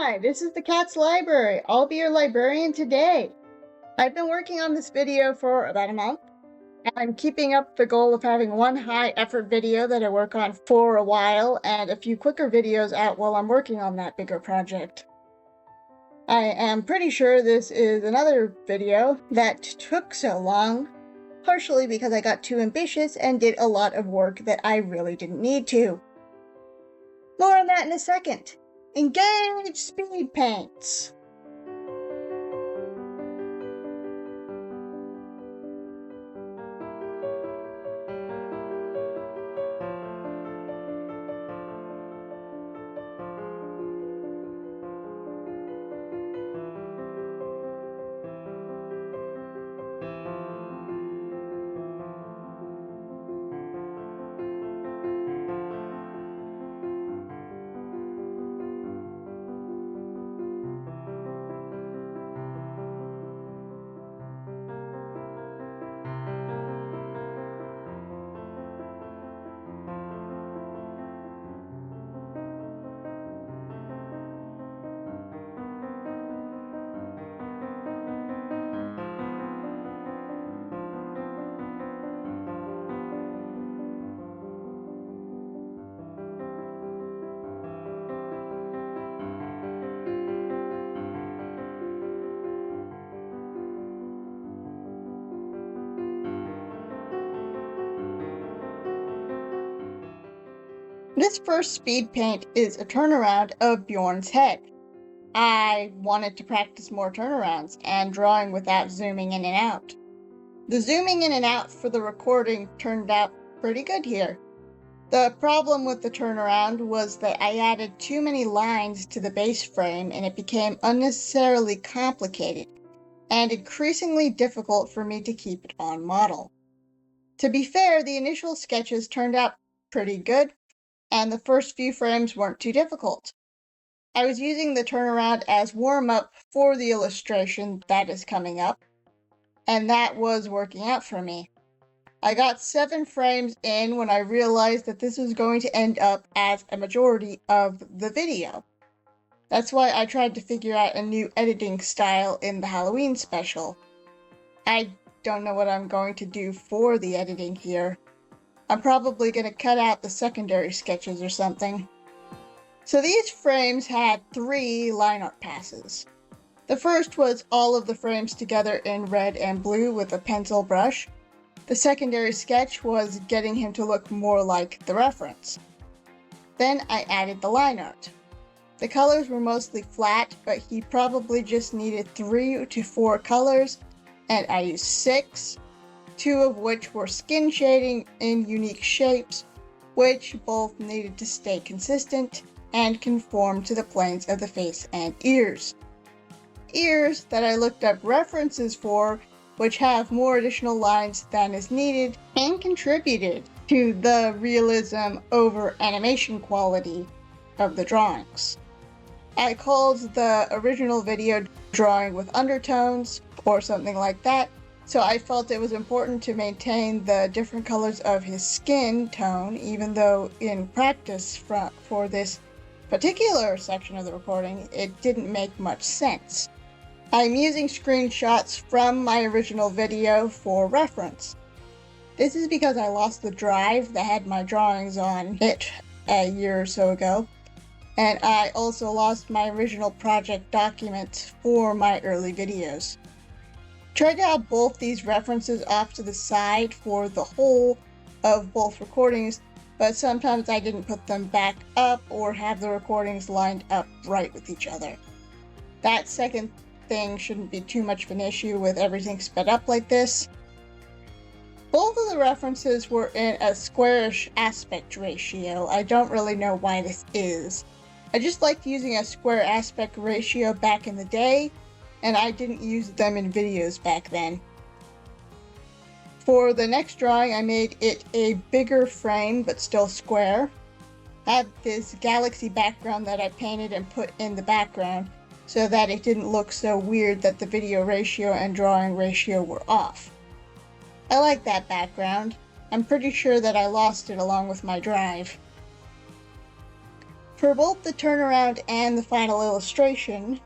Hi, this is the Cat's Library. I'll be your librarian today. I've been working on this video for about a month. I'm keeping up the goal of having one high-effort video that I work on for a while and a few quicker videos out while I'm working on that bigger project. I am pretty sure this is another video that took so long, partially because I got too ambitious and did a lot of work that I really didn't need to. More on that in a second. Engage speed paints! This first speed paint is a turnaround of Bjorn's head. I wanted to practice more turnarounds and drawing without zooming in and out. The zooming in and out for the recording turned out pretty good here. The problem with the turnaround was that I added too many lines to the base frame and it became unnecessarily complicated and increasingly difficult for me to keep it on model. To be fair, the initial sketches turned out pretty good, and the first few frames weren't too difficult. I was using the turnaround as warm-up for the illustration that is coming up, and that was working out for me. I got 7 frames in when I realized that this was going to end up as a majority of the video. That's why I tried to figure out a new editing style in the Halloween special. I don't know what I'm going to do for the editing here. I'm probably going to cut out the secondary sketches or something. So these frames had 3 line art passes. The first was all of the frames together in red and blue with a pencil brush. The secondary sketch was getting him to look more like the reference. Then I added the line art. The colors were mostly flat, but he probably just needed 3 to 4 colors, and I used 6. 2 of which were skin shading in unique shapes, which both needed to stay consistent and conform to the planes of the face and ears. Ears that I looked up references for, which have more additional lines than is needed and contributed to the realism over animation quality of the drawings. I called the original video Drawing with Undertones or something like that, so I felt it was important to maintain the different colors of his skin tone, even though in practice for this particular section of the recording, it didn't make much sense. I'm using screenshots from my original video for reference. This is because I lost the drive that had my drawings on it a year or so ago, and I also lost my original project documents for my early videos. Tried to have both these references off to the side for the whole of both recordings, but sometimes I didn't put them back up or have the recordings lined up right with each other. That second thing shouldn't be too much of an issue with everything sped up like this. Both of the references were in a squarish aspect ratio. I don't really know why this is. I just liked using a square aspect ratio back in the day, and I didn't use them in videos back then. For the next drawing, I made it a bigger frame, but still square. I had this galaxy background that I painted and put in the background, so that it didn't look so weird that the video ratio and drawing ratio were off. I like that background. I'm pretty sure that I lost it along with my drive. For both the turnaround and the final illustration,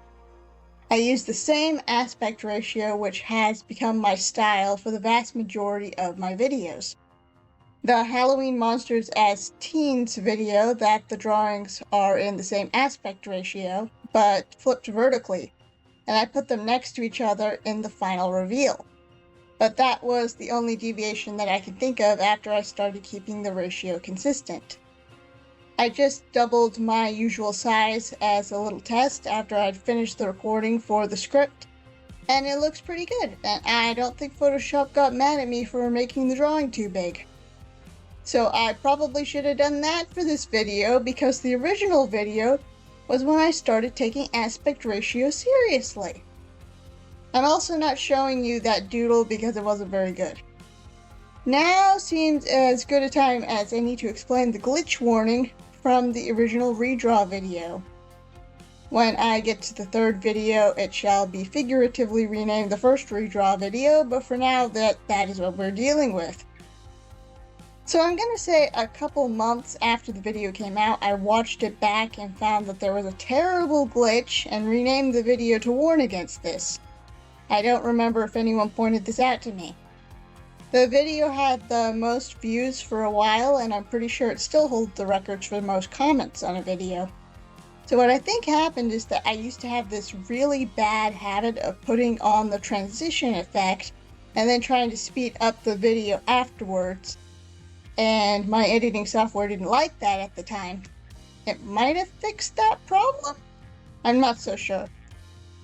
I use the same aspect ratio, which has become my style for the vast majority of my videos. The Halloween Monsters as Teens video, that the drawings are in the same aspect ratio, but flipped vertically, and I put them next to each other in the final reveal. But that was the only deviation that I could think of after I started keeping the ratio consistent. I just doubled my usual size as a little test after I'd finished the recording for the script, and it looks pretty good, and I don't think Photoshop got mad at me for making the drawing too big. So I probably should have done that for this video, because the original video was when I started taking aspect ratio seriously. I'm also not showing you that doodle because it wasn't very good. Now seems as good a time as any to explain the glitch warning from the original redraw video. When I get to the third video, it shall be figuratively renamed the first redraw video, but for now that is what we're dealing with. So I'm gonna say a couple months after the video came out, I watched it back and found that there was a terrible glitch and renamed the video to warn against this. I don't remember if anyone pointed this out to me. The video had the most views for a while, and I'm pretty sure it still holds the records for the most comments on a video. So what I think happened is that I used to have this really bad habit of putting on the transition effect and then trying to speed up the video afterwards, and my editing software didn't like that at the time. It might have fixed that problem? I'm not so sure.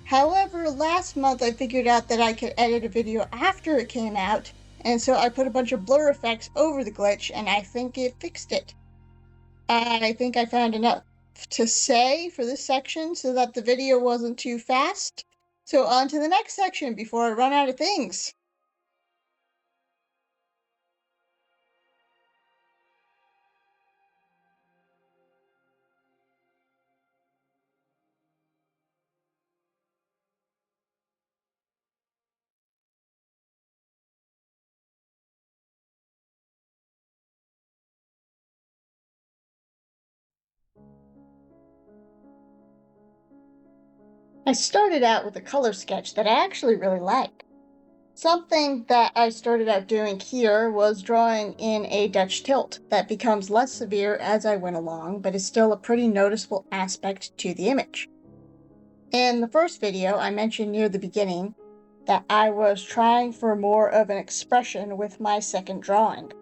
However, last month I figured out that I could edit a video after it came out, and so I put a bunch of blur effects over the glitch, and I think it fixed it. I think I found enough to say for this section so that the video wasn't too fast. So on to the next section before I run out of things. I started out with a color sketch that I actually really like. Something that I started out doing here was drawing in a Dutch tilt that becomes less severe as I went along, but is still a pretty noticeable aspect to the image. In the first video, I mentioned near the beginning that I was trying for more of an expression with my second drawing,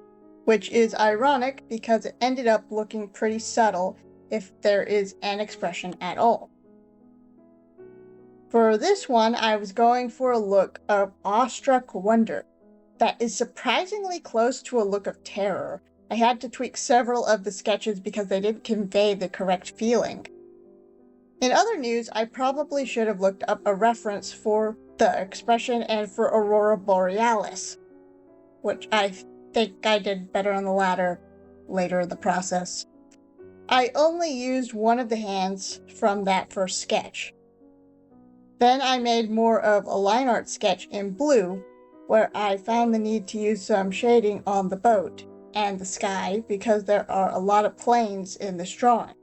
which is ironic because it ended up looking pretty subtle if there is an expression at all. For this one, I was going for a look of awestruck wonder that is surprisingly close to a look of terror. I had to tweak several of the sketches because they didn't convey the correct feeling. In other news, I probably should have looked up a reference for the expression and for Aurora Borealis, which I think I did better on the latter later in the process. I only used one of the hands from that first sketch. Then I made more of a line art sketch in blue, where I found the need to use some shading on the boat and the sky because there are a lot of planes in this drawing.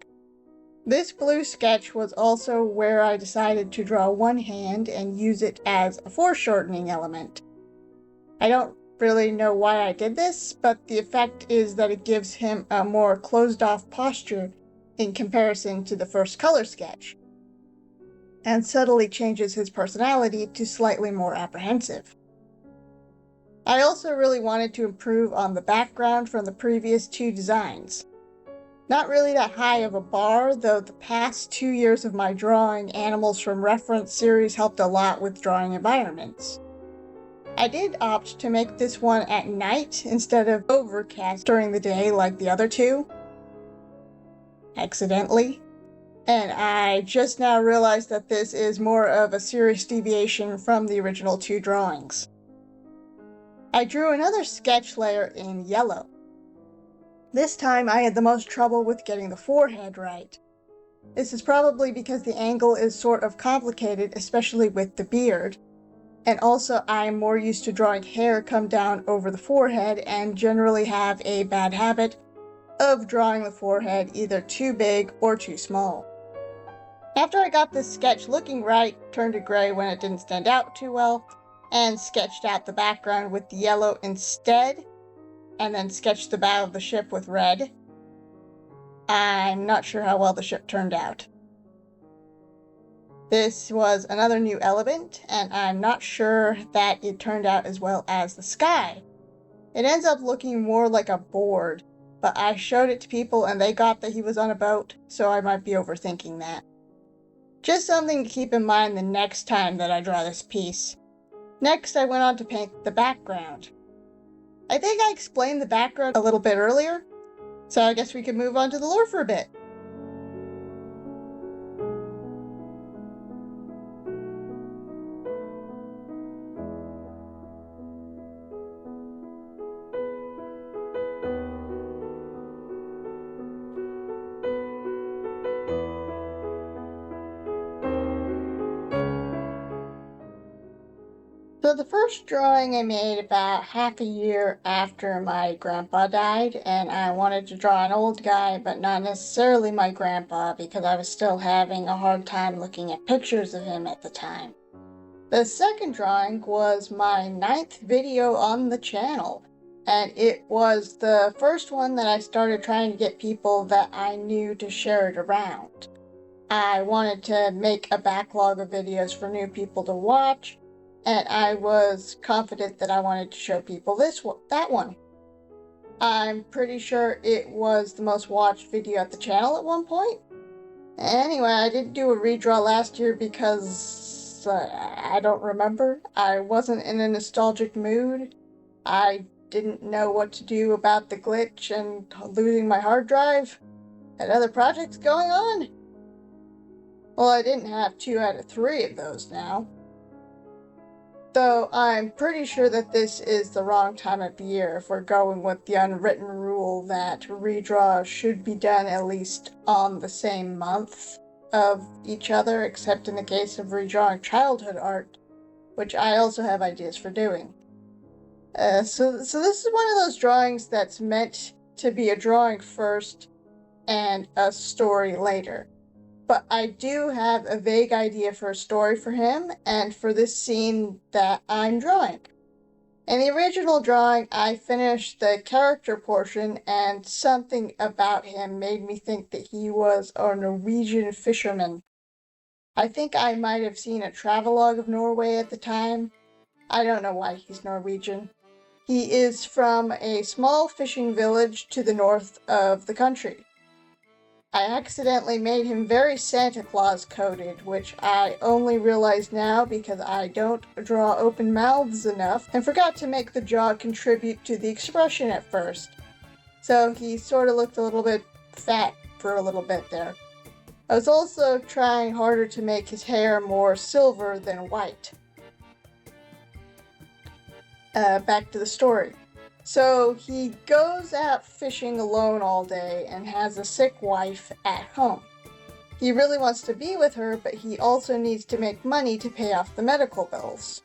This blue sketch was also where I decided to draw one hand and use it as a foreshortening element. I don't really know why I did this, but the effect is that it gives him a more closed-off posture in comparison to the first color sketch, and subtly changes his personality to slightly more apprehensive. I also really wanted to improve on the background from the previous two designs. Not really that high of a bar, though the past 2 years of my drawing animals from reference series helped a lot with drawing environments. I did opt to make this one at night instead of overcast during the day like the other two, accidentally. And I just now realized that this is more of a serious deviation from the original two drawings. I drew another sketch layer in yellow. This time I had the most trouble with getting the forehead right. This is probably because the angle is sort of complicated, especially with the beard. And also I'm more used to drawing hair come down over the forehead and generally have a bad habit of drawing the forehead either too big or too small. After I got this sketch looking right, turned to gray when it didn't stand out too well, and sketched out the background with yellow instead, and then sketched the bow of the ship with red, I'm not sure how well the ship turned out. This was another new element, and I'm not sure that it turned out as well as the sky. It ends up looking more like a board, but I showed it to people and they got that he was on a boat, so I might be overthinking that. Just something to keep in mind the next time that I draw this piece. Next, I went on to paint the background. I think I explained the background a little bit earlier, so I guess we can move on to the lore for a bit. So the first drawing I made about half a year after my grandpa died, and I wanted to draw an old guy, but not necessarily my grandpa, because I was still having a hard time looking at pictures of him at the time. The second drawing was my 9th video on the channel, and it was the first one that I started trying to get people that I knew to share it around. I wanted to make a backlog of videos for new people to watch, and I was confident that I wanted to show people that one. I'm pretty sure it was the most watched video at the channel at one point. Anyway, I didn't do a redraw last year because I don't remember. I wasn't in a nostalgic mood. I didn't know what to do about the glitch and losing my hard drive. Had other projects going on. Well, I didn't have 2 out of 3 of those now. Though I'm pretty sure that this is the wrong time of year if we're going with the unwritten rule that redraws should be done at least on the same month of each other, except in the case of redrawing childhood art, which I also have ideas for doing. So this is one of those drawings that's meant to be a drawing first and a story later. But I do have a vague idea for a story for him and for this scene that I'm drawing. In the original drawing, I finished the character portion, and something about him made me think that he was a Norwegian fisherman. I think I might have seen a travelogue of Norway at the time. I don't know why he's Norwegian. He is from a small fishing village to the north of the country. I accidentally made him very Santa Claus coded, which I only realize now because I don't draw open mouths enough and forgot to make the jaw contribute to the expression at first. So he sort of looked a little bit fat for a little bit there. I was also trying harder to make his hair more silver than white. Back to the story. So he goes out fishing alone all day and has a sick wife at home. He really wants to be with her, but he also needs to make money to pay off the medical bills.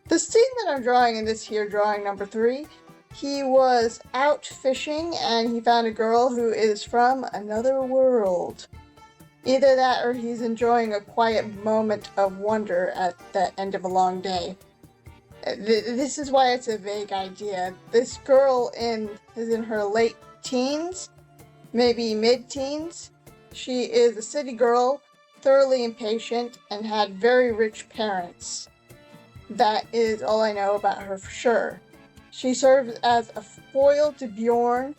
The scene that I'm drawing in this here drawing number 3, he was out fishing and he found a girl who is from another world. Either that or he's enjoying a quiet moment of wonder at the end of a long day. This is why it's a vague idea. This girl is in her late teens, maybe mid-teens. She is a city girl, thoroughly impatient, and had very rich parents. That is all I know about her for sure. She serves as a foil to Bjorn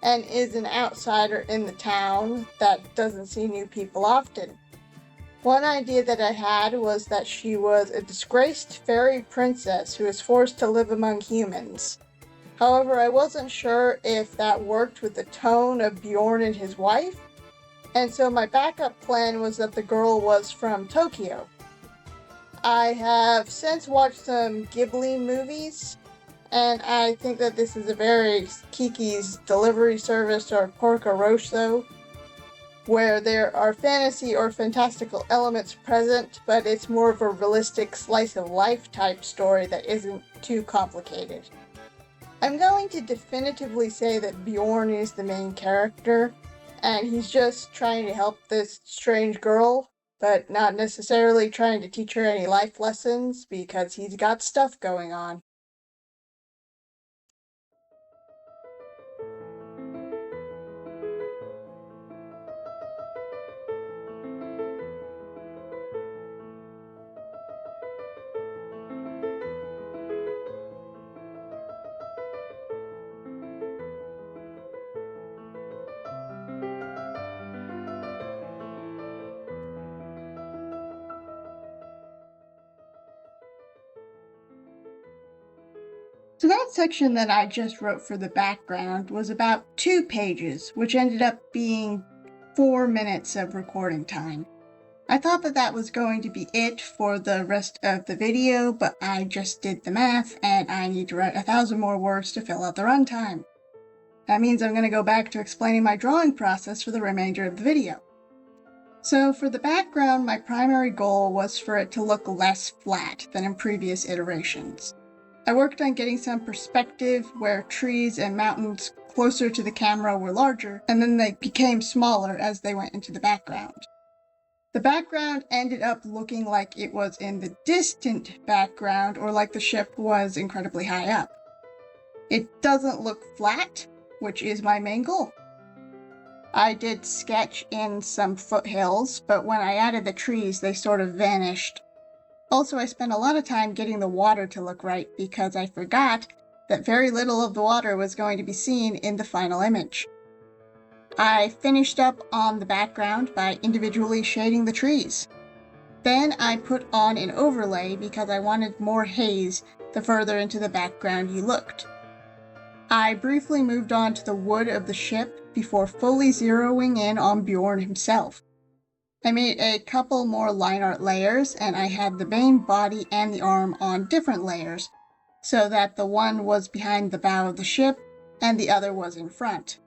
and is an outsider in the town that doesn't see new people often. One idea that I had was that she was a disgraced fairy princess who was forced to live among humans. However, I wasn't sure if that worked with the tone of Bjorn and his wife, and so my backup plan was that the girl was from Tokyo. I have since watched some Ghibli movies, and I think that this is a very Kiki's Delivery Service or Porco Rosso, where there are fantasy or fantastical elements present, but it's more of a realistic slice-of-life type story that isn't too complicated. I'm going to definitively say that Bjorn is the main character, and he's just trying to help this strange girl, but not necessarily trying to teach her any life lessons because he's got stuff going on. So that section that I just wrote for the background was about 2 pages, which ended up being 4 minutes of recording time. I thought that that was going to be it for the rest of the video, but I just did the math and I need to write 1,000 more words to fill out the runtime. That means I'm going to go back to explaining my drawing process for the remainder of the video. So for the background, my primary goal was for it to look less flat than in previous iterations. I worked on getting some perspective where trees and mountains closer to the camera were larger, and then they became smaller as they went into the background. The background ended up looking like it was in the distant background, or like the ship was incredibly high up. It doesn't look flat, which is my main goal. I did sketch in some foothills, but when I added the trees, they sort of vanished. Also, I spent a lot of time getting the water to look right because I forgot that very little of the water was going to be seen in the final image. I finished up on the background by individually shading the trees. Then I put on an overlay because I wanted more haze the further into the background you looked. I briefly moved on to the wood of the ship before fully zeroing in on Bjorn himself. I made a couple more line art layers, and I had the main body and the arm on different layers, so that the one was behind the bow of the ship and the other was in front.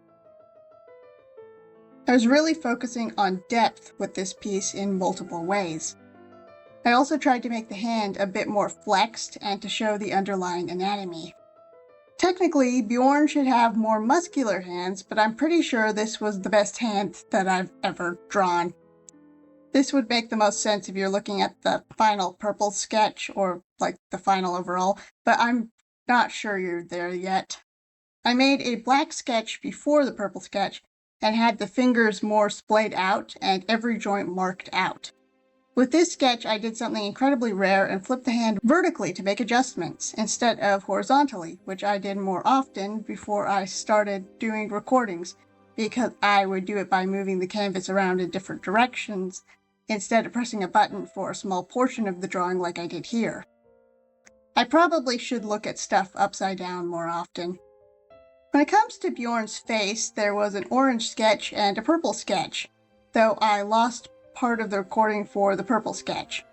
I was really focusing on depth with this piece in multiple ways. I also tried to make the hand a bit more flexed and to show the underlying anatomy. Technically, Bjorn should have more muscular hands, but I'm pretty sure this was the best hand that I've ever drawn. This would make the most sense if you're looking at the final purple sketch, or like the final overall, but I'm not sure you're there yet. I made a black sketch before the purple sketch, and had the fingers more splayed out and every joint marked out. With this sketch, I did something incredibly rare and flipped the hand vertically to make adjustments, instead of horizontally, which I did more often before I started doing recordings, because I would do it by moving the canvas around in different directions, instead of pressing a button for a small portion of the drawing like I did here. I probably should look at stuff upside down more often. When it comes to Bjorn's face, there was an orange sketch and a purple sketch, though I lost part of the recording for the purple sketch.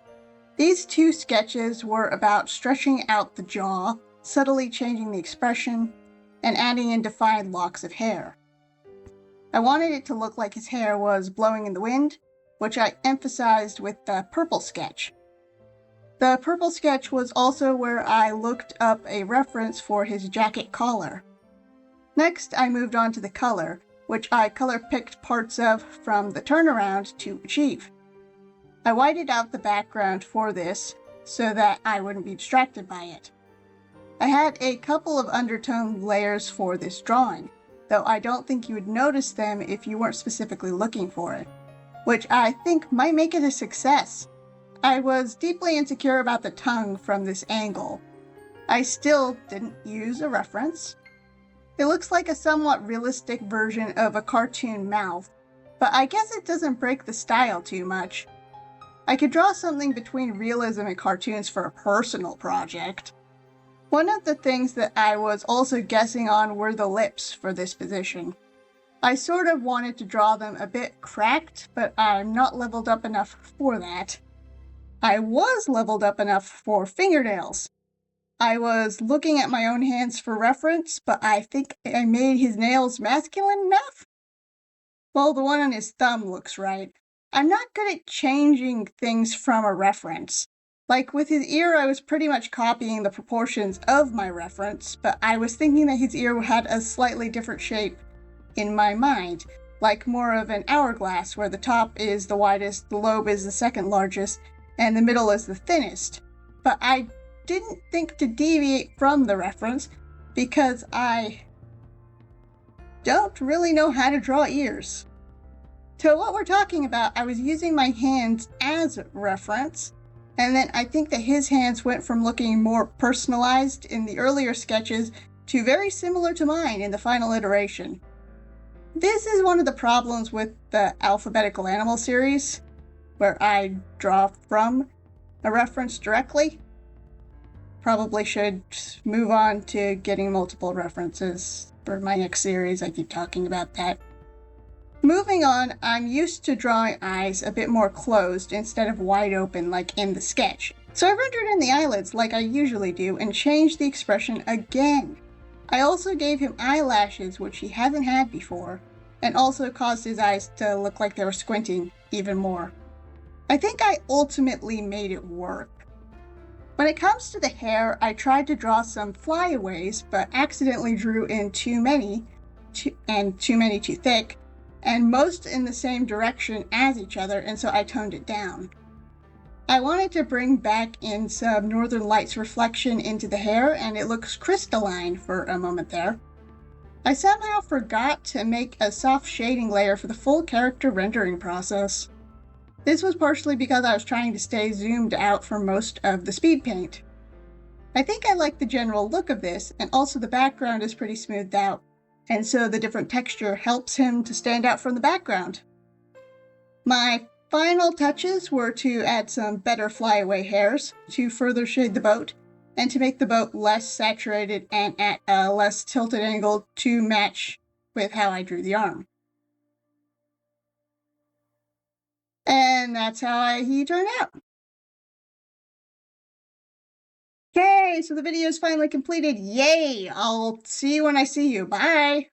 These 2 sketches were about stretching out the jaw, subtly changing the expression, and adding in defined locks of hair. I wanted it to look like his hair was blowing in the wind, which I emphasized with the purple sketch. The purple sketch was also where I looked up a reference for his jacket collar. Next, I moved on to the color, which I color-picked parts of from the turnaround to achieve. I whited out the background for this so that I wouldn't be distracted by it. I had a couple of undertone layers for this drawing, though I don't think you would notice them if you weren't specifically looking for it, which I think might make it a success. I was deeply insecure about the tongue from this angle. I still didn't use a reference. It looks like a somewhat realistic version of a cartoon mouth, but I guess it doesn't break the style too much. I could draw something between realism and cartoons for a personal project. One of the things that I was also guessing on were the lips for this position. I sort of wanted to draw them a bit cracked, but I'm not leveled up enough for that. I was leveled up enough for fingernails. I was looking at my own hands for reference, but I think I made his nails masculine enough? Well, the one on his thumb looks right. I'm not good at changing things from a reference. Like with his ear, I was pretty much copying the proportions of my reference, but I was thinking that his ear had a slightly different shape in my mind, like more of an hourglass where the top is the widest, the lobe is the second largest, and the middle is the thinnest. But I didn't think to deviate from the reference because I don't really know how to draw ears. So what we're talking about, I was using my hands as reference, and then I think that his hands went from looking more personalized in the earlier sketches to very similar to mine in the final iteration. This is one of the problems with the alphabetical animal series, where I draw from a reference directly. Probably should move on to getting multiple references for my next series. I keep talking about that. Moving on, I'm used to drawing eyes a bit more closed instead of wide open like in the sketch. So I rendered in the eyelids like I usually do and changed the expression again. I also gave him eyelashes, which he hasn't had before, and also caused his eyes to look like they were squinting even more. I think I ultimately made it work. When it comes to the hair, I tried to draw some flyaways, but accidentally drew in too many too thick, and most in the same direction as each other, and so I toned it down. I wanted to bring back in some Northern Lights reflection into the hair, and it looks crystalline for a moment there. I somehow forgot to make a soft shading layer for the full character rendering process. This was partially because I was trying to stay zoomed out for most of the speed paint. I think I like the general look of this, and also the background is pretty smoothed out, and so the different texture helps him to stand out from the background. My final touches were to add some better flyaway hairs to further shade the boat, and to make the boat less saturated and at a less tilted angle to match with how I drew the arm. And that's how he turned out. Okay, so the video is finally completed. Yay! I'll see you when I see you. Bye!